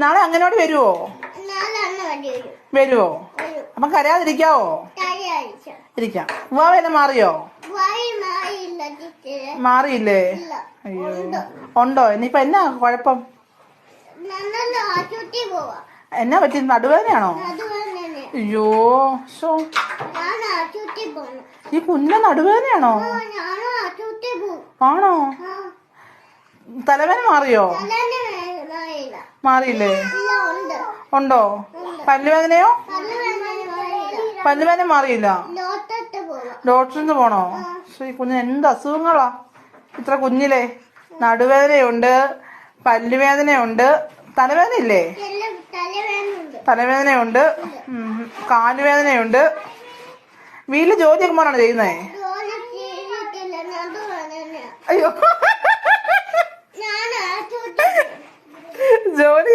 നാളെ അങ്ങനോട് വരുവോ? വരുവോ? അപ്പം കരയാതിരിക്കാവോ? ഇരിക്കാം. ഉവ്വാവേനെ മാറിയോ? മാറിയില്ലേ? അയ്യോ, ഉണ്ടോ? ഇനിയിപ്പൊ എന്നാ കുഴപ്പം? എന്നാ പറ്റി? നടുവേദനയാണോ? അയ്യോ, ഈ കുഞ്ഞ നടുവേദനയാണോ? ആണോ? തലവേദന മാറിയോ? മാറിയില്ലേ? ഉണ്ടോ? പല്ലുവേദനയോ? പല്ലുവേദന മാറിയില്ല. ഡോക്ടറിന് പോണോ? ഈ കുഞ്ഞിന് എന്ത് അസുഖങ്ങളാ ഇത്ര കുഞ്ഞിലെ? നടുവേദനയുണ്ട്, പല്ലുവേദനയുണ്ട്, തലവേദന ഇല്ലേ? തലവേദനയുണ്ട്, കാലുവേദനയുണ്ട്. വീട്ടില് ജോലിയൊക്കെ മോനാണ് ചെയ്യുന്നേ? അയ്യോ, ജോലി